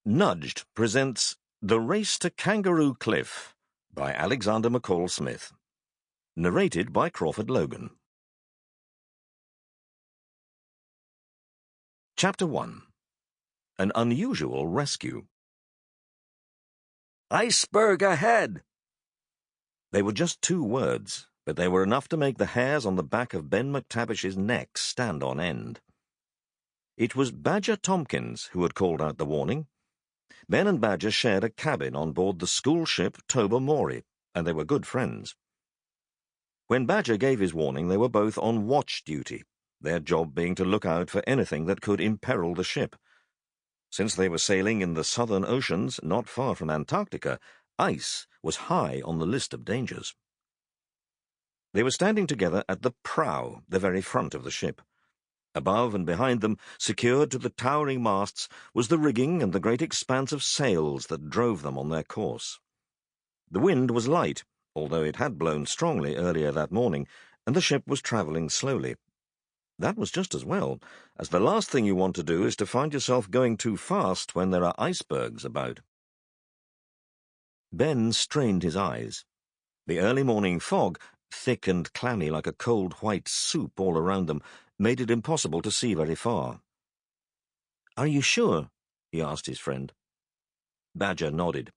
Nudged presents The Race to Kangaroo Cliff by Alexander McCall Smith. Narrated by Crawford Logan. Chapter 1. An Unusual Rescue. "Iceberg ahead!" They were just 2 words, but they were enough to make the hairs on the back of Ben McTavish's neck stand on end. It was Badger Tompkins who had called out the warning. Ben and Badger shared a cabin on board the school ship Tobermory, and they were good friends. When Badger gave his warning, they were both on watch duty, their job being to look out for anything that could imperil the ship. Since they were sailing in the southern oceans, not far from Antarctica, ice was high on the list of dangers. They were standing together at the prow, the very front of the ship. Above and behind them, secured to the towering masts, was the rigging and the great expanse of sails that drove them on their course. The wind was light, although it had blown strongly earlier that morning, and the ship was travelling slowly. That was just as well, as the last thing you want to do is to find yourself going too fast when there are icebergs about. Ben strained his eyes. The early morning fog, thick and clammy like a cold white soup all around them, made it impossible to see very far. "Are you sure?" he asked his friend. Badger nodded.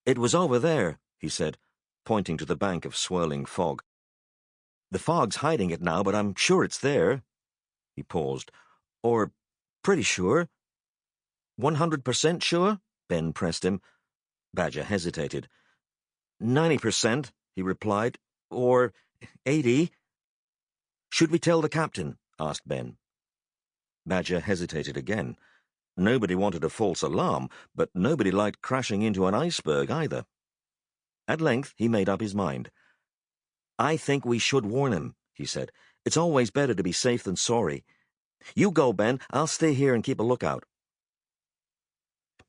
"It was over there," he said, pointing to the bank of swirling fog. "The fog's hiding it now, but I'm sure it's there." He paused. "Or pretty sure." 100% sure?" Ben pressed him. Badger hesitated. 90%, he replied. "Or 80. "Should we tell the captain?" asked Ben. Badger hesitated again. Nobody wanted a false alarm, but nobody liked crashing into an iceberg either. At length he made up his mind. "I think we should warn him," he said. "It's always better to be safe than sorry. You go, Ben. I'll stay here and keep a lookout."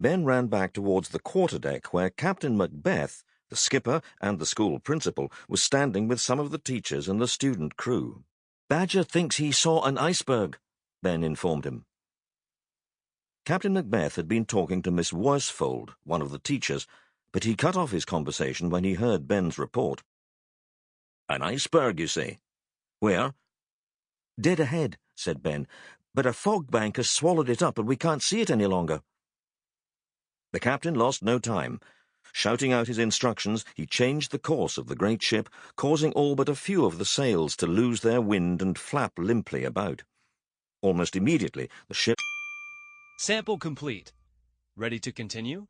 Ben ran back towards the quarterdeck where Captain Macbeth, the skipper and the school principal, was standing with some of the teachers and the student crew. "Badger thinks he saw an iceberg," Ben informed him. Captain Macbeth had been talking to Miss Worsfold, one of the teachers, but he cut off his conversation when he heard Ben's report. "An iceberg, you say? Where?" "Dead ahead," said Ben, "but a fog bank has swallowed it up and we can't see it any longer." The captain lost no time. Shouting out his instructions, he changed the course of the great ship, causing all but a few of the sails to lose their wind and flap limply about. Almost immediately, the ship... Sample complete. Ready to continue?